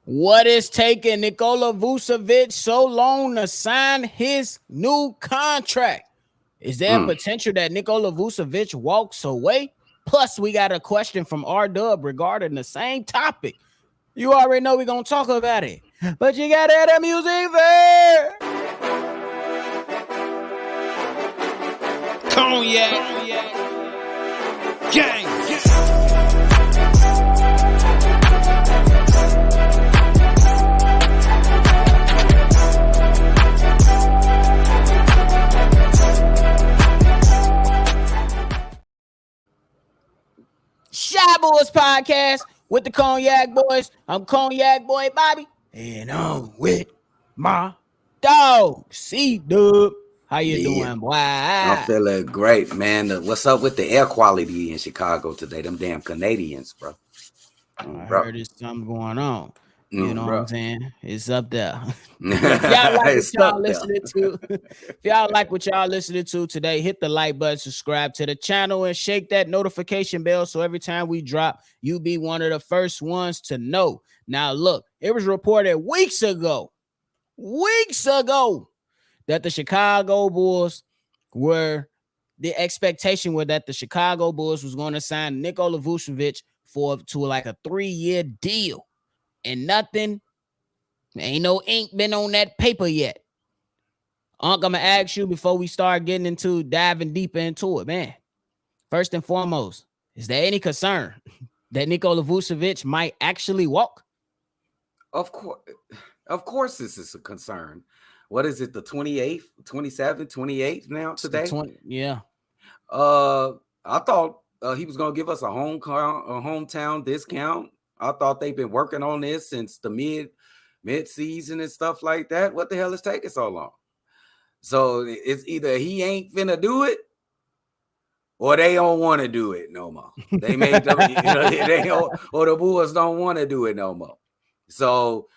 What is taking Nikola Vucevic so long to sign his new contract? Is there potential that Nikola Vucevic walks away? Plus, we got a question from RDubs regarding the same topic. You already know we're going to talk about it. But you got to have the music there. Cognac. Gang. Shy Boys Podcast with the Cognac Boys. I'm Cognac Boy Bobby, and I'm with my dog, CDubb. How you doing, boy? I'm feeling great, man. What's up with the air quality in Chicago today? Them damn Canadians, bro. I heard there's something going on. You know what I'm saying? It's up there. If y'all like what y'all listening to today, hit the like button, subscribe to the channel, and shake that notification bell so every time we drop, you be one of the first ones to know. Now, look, it was reported weeks ago, that the Chicago Bulls the expectation was that the Chicago Bulls was going to sign Nikola Vucevic to like a 3-year deal. And nothing, ain't no ink been on that paper yet. I'm going to ask you before we start getting into diving deeper into it, man. First and foremost, is there any concern that Nikola Vucevic might actually walk? Of course this is a concern. What is it, the 28th, 27th, 28th now today? Yeah. I thought he was going to give us a hometown discount. I thought they've been working on this since the mid-season and stuff like that. What the hell is taking so long? So it's either he ain't finna do it or they don't want to do it no more. They made them, or the Bulls don't want to do it no more. So,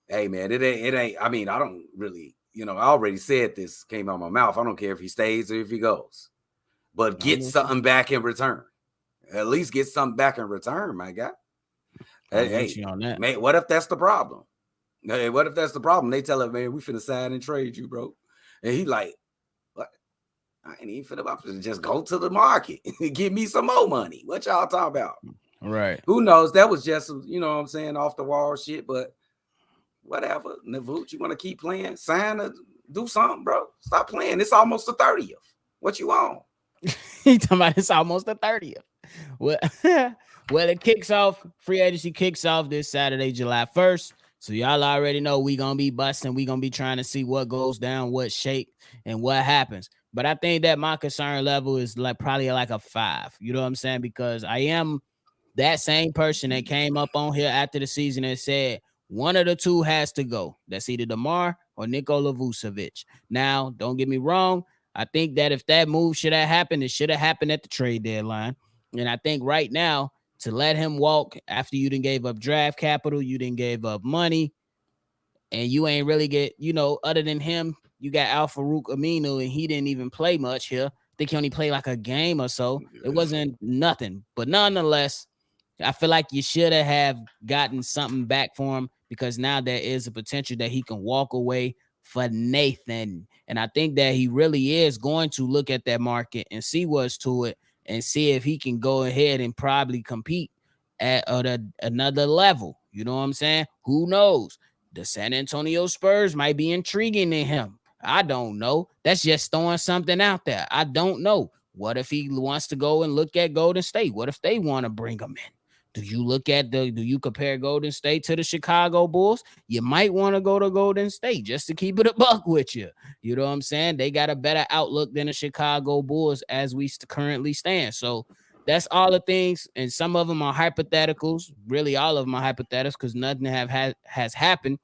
hey, man, it ain't. I mean, I don't really, I already said this came out of my mouth. I don't care if he stays or if he goes, but get something back in return. At least get something back in return, my guy. Hey, man, what if that's the problem? Hey, what if that's the problem? They tell him, man, we finna sign and trade you, bro. And he like, what? I ain't even finna about to just go to the market and give me some more money. What y'all talking about? Right. Who knows? That was just, what I'm saying, off the wall shit, but whatever. Navooch, you want to keep playing? Sign or do something, bro. Stop playing. It's almost the 30th. What you on? He talking about it's almost the 30th. Well, it kicks off. Free agency kicks off this Saturday, July 1st. So y'all already know we gonna be busting. We gonna be trying to see what goes down, what shake, and what happens. But I think that my concern level is probably like a 5. You know what I'm saying? Because I am that same person that came up on here after the season and said one of the two has to go. That's either DeMar or Nikola Vucevic. Now, don't get me wrong. I think that if that move should have happened, it should have happened at the trade deadline. And I think right now, to let him walk after you didn't gave up draft capital, you didn't gave up money, and you ain't really get, other than him, you got Al-Farouq Aminu, and he didn't even play much here. I think he only played like a game or so. It wasn't nothing. But nonetheless, I feel like you should have gotten something back for him because now there is a potential that he can walk away for Nathan. And I think that he really is going to look at that market and see what's to it and see if he can go ahead and probably compete at another level. You know what I'm saying? Who knows? The San Antonio Spurs might be intriguing to him. I don't know. That's just throwing something out there. I don't know. What if he wants to go and look at Golden State? What if they want to bring him in? Do you compare Golden State to the Chicago Bulls? You might want to go to Golden State just to keep it a buck with you. You know what I'm saying? They got a better outlook than the Chicago Bulls as we currently stand. So that's all the things. And some of them are hypotheticals. Really, all of them are hypotheticals because nothing has happened.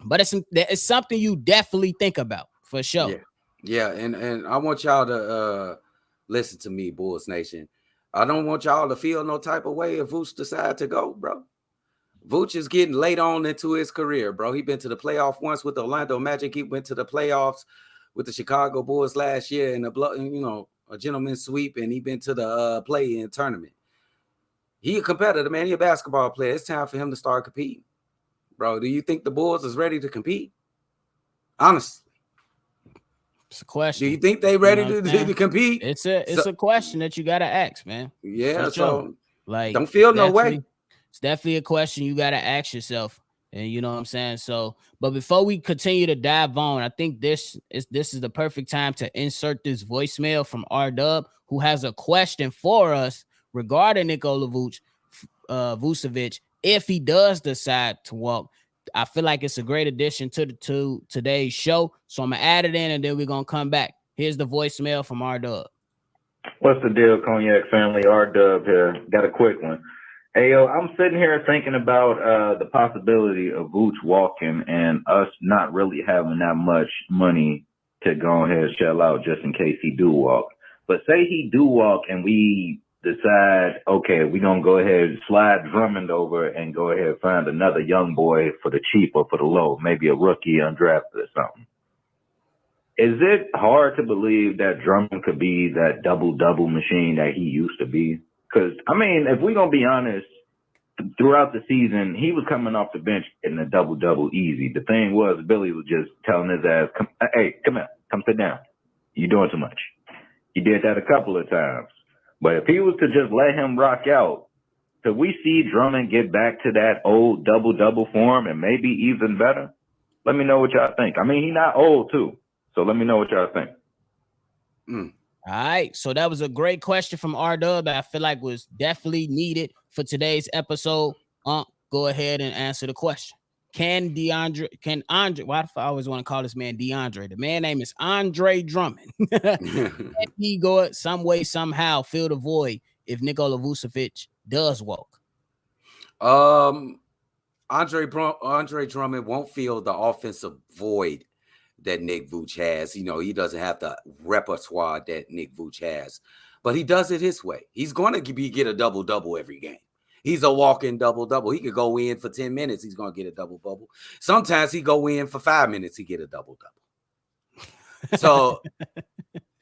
But it's something you definitely think about for sure. Yeah. And I want y'all to listen to me, Bulls Nation. I don't want y'all to feel no type of way if Vooch decide to go, bro. Vooch is getting late on into his career, bro. He been to the playoff once with the Orlando Magic. He went to the playoffs with the Chicago Bulls last year in a gentleman's sweep, and he been to the play-in tournament. He a competitor, man. He a basketball player. It's time for him to start competing. Bro, do you think the Bulls is ready to compete? Honestly. It's a Do you question. think they You know ready what I'm to saying? compete? It's So a question that you gotta ask, man. For yeah, sure. so Like don't feel no way. it's definitely a question you gotta ask yourself. And you know what I'm saying? So, but before we continue to dive on, I think this is the perfect time to insert this voicemail from RDubs, who has a question for us regarding Nikola Vucevic if he does decide to walk. I feel like it's a great addition to today's show. So I'm gonna add it in and then we're gonna come back. Here's the voicemail from RDubs. What's the deal, Cognac family? R-Dub here. Got a quick one. Hey, yo, I'm sitting here thinking about the possibility of Vooch walking and us not really having that much money to go ahead and shell out just in case he do walk. But say he do walk and we decide, okay, we're going to go ahead and slide Drummond over and go ahead and find another young boy for the cheap or for the low, maybe a rookie undrafted or something. Is it hard to believe that Drummond could be that double-double machine that he used to be? Because, I mean, if we're going to be honest, throughout the season, he was coming off the bench getting a double-double easy. The thing was, Billy was just telling his ass, hey, come here, come sit down. You're doing too much. He did that a couple of times. But if he was to just let him rock out, could we see Drummond get back to that old double-double form and maybe even better? Let me know what y'all think. I mean, he's not old, too. So let me know what y'all think. All right. So that was a great question from RDub that I feel like was definitely needed for today's episode. Go ahead and answer the question. Can Andre, why do I always want to call this man DeAndre? The man name is Andre Drummond. Can he go some way, somehow fill the void if Nikola Vucevic does walk? Andre Drummond won't feel the offensive void that Nick Vooch has. You know, he doesn't have the repertoire that Nick Vooch has, but he does it his way. He's going to get a double-double every game. He's a walking double-double. He could go in for 10 minutes. He's going to get a double-double. Sometimes he go in for 5 minutes. He get a double-double. So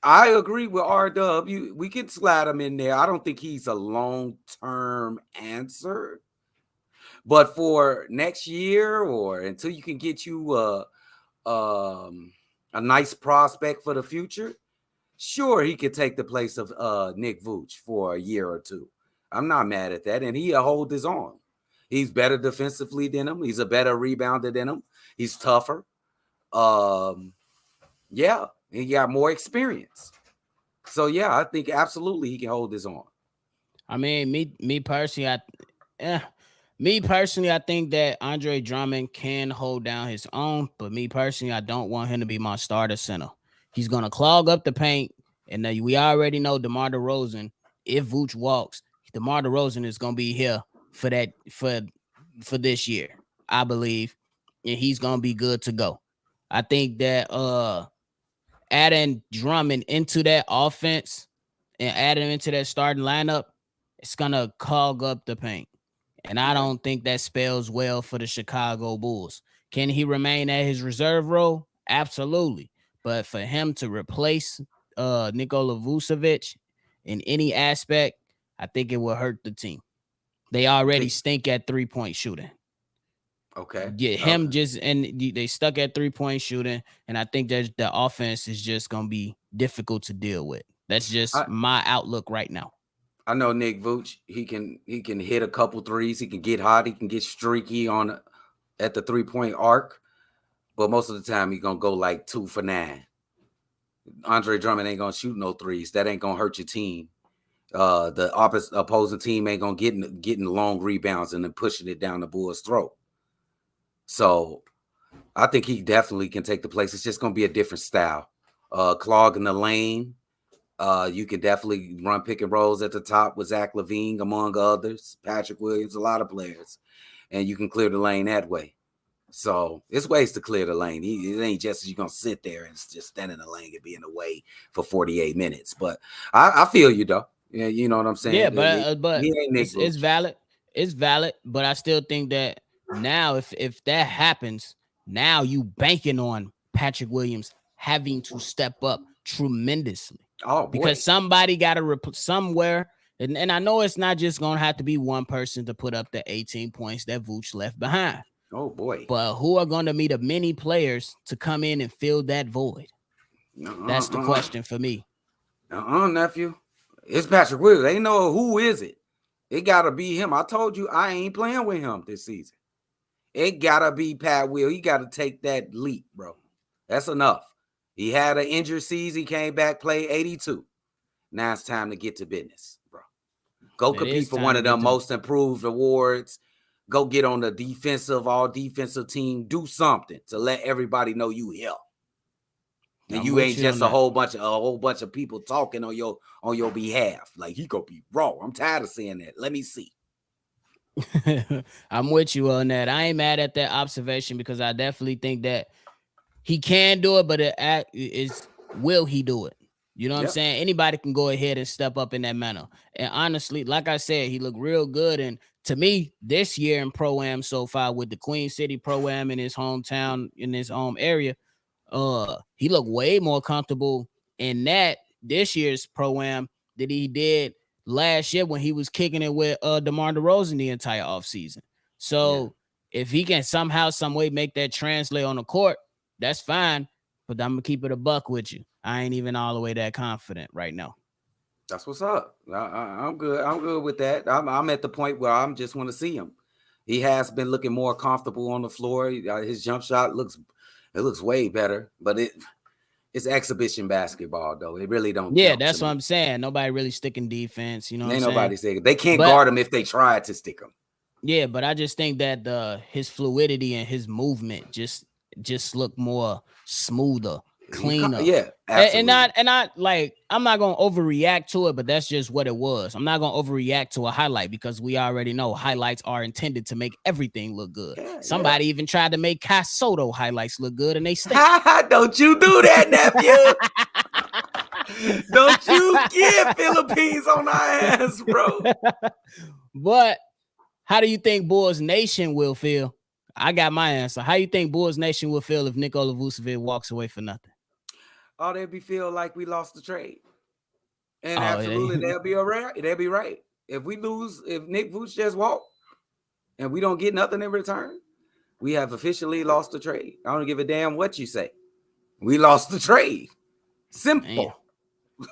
I agree with R-Dub. We can slide him in there. I don't think he's a long-term answer. But for next year or until you can get you a nice prospect for the future, sure, he could take the place of Nick Vooch for a year or two. I'm not mad at that. And he'll hold his own. He's better defensively than him. He's a better rebounder than him. He's tougher. Yeah, he got more experience. So, yeah, I think absolutely he can hold his own. I mean, me personally, I think that Andre Drummond can hold down his own, but me personally, I don't want him to be my starter center. He's gonna clog up the paint, and we already know DeMar DeRozan. If Vooch walks, DeMar DeRozan is gonna be here for that for this year, I believe, and he's gonna be good to go. I think that adding Drummond into that offense and adding him into that starting lineup, it's gonna clog up the paint. And I don't think that spells well for the Chicago Bulls. Can he remain at his reserve role? Absolutely. But for him to replace Nikola Vucevic in any aspect, I think it will hurt the team. They already stink at 3-point shooting. Okay. Yeah, him just and they stuck at 3-point shooting, and I think that the offense is just gonna be difficult to deal with. That's just my outlook right now. I know Nick Vooch. He can hit a couple threes. He can get hot. He can get streaky at the 3-point arc. But most of the time, he's gonna go like 2 for 9. Andre Drummond ain't gonna shoot no threes. That ain't gonna hurt your team. The opposing team ain't gonna getting long rebounds and then pushing it down the Bulls' throat. So I think he definitely can take the place. It's just gonna be a different style. Clogging the lane. You can definitely run pick and rolls at the top with Zach LaVine, among others, Patrick Williams, a lot of players, and you can clear the lane that way. So it's ways to clear the lane. It ain't just you're gonna sit there and just stand in the lane and be in the way for 48 minutes. But I feel you though. Yeah, you know what I'm saying. Yeah, but he ain't Nick it's Vooch. valid. It's valid, but I still think that now, if that happens, now you banking on Patrick Williams having to step up tremendously. Oh boy, because somebody got to somewhere, and I know it's not just gonna have to be one person to put up the 18 points that Vooch left behind. Oh boy. But who are going to be the many players to come in and fill that void? That's the question for me. Nephew. It's Patrick Williams. They know who is it. It gotta be him. I told you I ain't playing with him this season. It gotta be Pat Will. He gotta take that leap, bro. That's enough. He had an injured season. He came back, played 82. Now it's time to get to business, bro. Go compete for one of them most improved awards. Go get on the all defensive team. Do something to let everybody know you here. And you ain't just a whole bunch of people talking on your behalf. Like, he gonna be raw. I'm tired of seeing that. Let me see. I'm with you on that. I ain't mad at that observation because I definitely think that he can do it, but will he do it? You know what I'm saying? Anybody can go ahead and step up in that manner. And honestly, like I said, he looked real good. And to me, this year in Pro-Am so far with the Queen City Pro-Am in his hometown, in his home area, he looked way more comfortable in that this year's Pro-Am than he did last year when he was kicking it with DeMar DeRozan the entire offseason. So if he can somehow, some way make that translate on the court, that's fine. But I'm gonna keep it a buck with you. I ain't even all the way that confident right now. That's what's up. I'm good. I'm good with that. I'm at the point where I'm just want to see him. He has been looking more comfortable on the floor. His jump shot looks way better, but it's exhibition basketball though. It really don't. Yeah, that's what I'm saying. Nobody really sticking defense. You know, ain't nobody saying they can't guard him if they try to stick him. Yeah, but I just think that his fluidity and his movement just look more smoother, cleaner. Yeah, absolutely. And not like, I'm not gonna overreact to it, but that's just what it was. I'm not gonna overreact to a highlight because we already know highlights are intended to make everything look good. Somebody even tried to make Kai Soto highlights look good, and they stink. Don't you do that, nephew? Don't you get Philippines on our ass, bro? But how do you think Bulls Nation will feel? I got my answer. How you think Bulls Nation will feel if Nikola Vucevic walks away for nothing? Oh, they'll feel like we lost the trade. And absolutely, they'll be all right. They'll be right. If we lose, if Nick Vucevic just walk and we don't get nothing in return, we have officially lost the trade. I don't give a damn what you say. We lost the trade. Simple.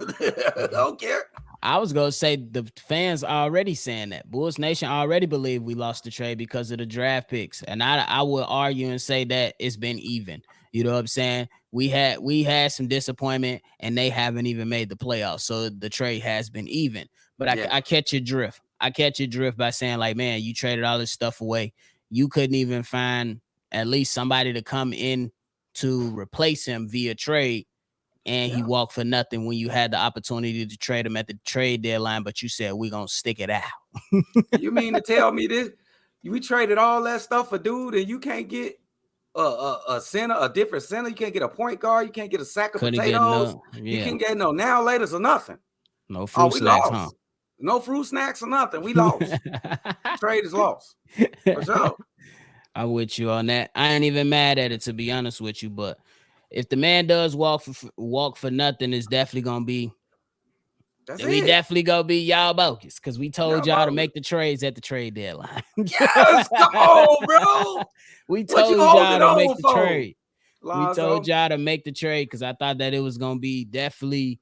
I don't care. I was going to say the fans are already saying that. Bulls Nation already believe we lost the trade because of the draft picks. And I would argue and say that it's been even. You know what I'm saying? We had some disappointment and they haven't even made the playoffs. So the trade has been even. But I catch your drift. I catch your drift by saying, like, man, you traded all this stuff away. You couldn't even find at least somebody to come in to replace him via trade. And he walked for nothing when you had the opportunity to trade him at the trade deadline, but you said we're gonna stick it out. You mean to tell me this? We traded all that stuff for dude, and you can't get a center, a different center. You can't get a point guard. You can't get a sack of potatoes. You can get no now laters or nothing. No fruit snacks, huh? No fruit snacks or nothing. We lost. Trade is lost. For sure. I'm with you on that. I ain't even mad at it, to be honest with you, but if the man does walk for nothing, it's definitely gonna be. We definitely gonna be y'all bogus because we told y'all to make the trades at the trade deadline. Yes, come on, bro. We told y'all to make the trade. We told y'all to make the trade because I thought that it was gonna be definitely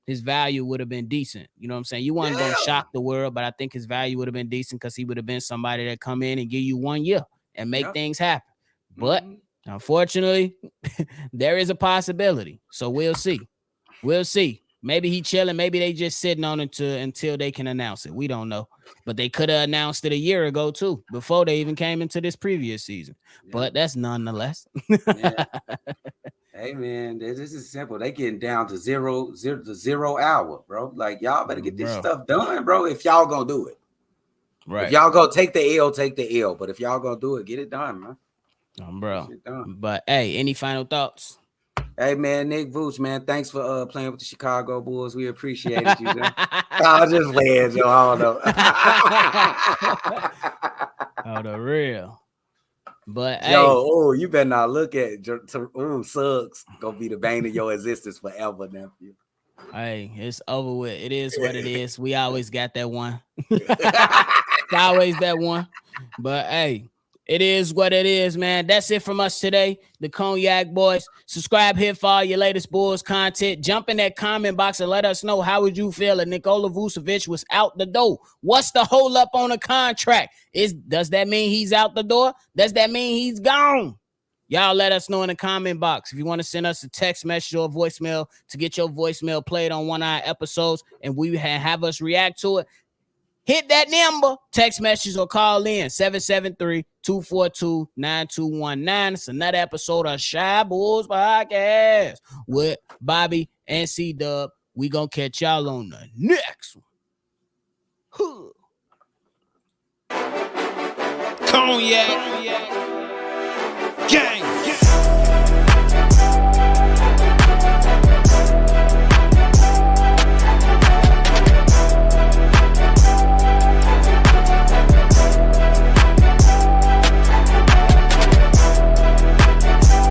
his value would have been decent. You know what I'm saying? You weren't gonna shock the world, but I think his value would have been decent because he would have been somebody that come in and give you 1 year and make things happen. But unfortunately, there is a possibility. So we'll see. We'll see. Maybe he chilling. Maybe they just sitting on it until they can announce it. We don't know. But they could have announced it a year ago, too, before they even came into this previous season. But that's nonetheless. Hey, man, this is simple. They getting down to zero hour, bro. Like, y'all better get this stuff done, bro, if y'all gonna do it. Right. If y'all gonna take the L, take the L. But if y'all gonna do it, get it done, man. Bro. But hey, any final thoughts? Hey man, Nick Vuce, man, thanks for playing with the Chicago Bulls. We appreciate you, man. I was just playing, Joe. I don't know. Oh, the real. But Joe, you better not look at Suggs gonna be the bane of your existence forever, nephew. Hey, it's over with. It is what it is. We always got that one. It's always that one. But hey, It is what it is, man. That's it from us today, the Cognac Boys. Subscribe here for all your latest Bulls content. Jump in that comment box and let us know how would you feel if Nikola Vucevic was out the door. What's the hold up on the contract? Does that mean he's out the door? Does that mean he's gone? Y'all let us know in the comment box. If you want to send us a text message or a voicemail to get your voicemail played on one of our episodes and we have us react to it, hit that number, text message or call in 773-242-9219. It's another episode of Shy Bulls Podcast with Bobby and CDubb. We gonna catch y'all on the next one. Cognac.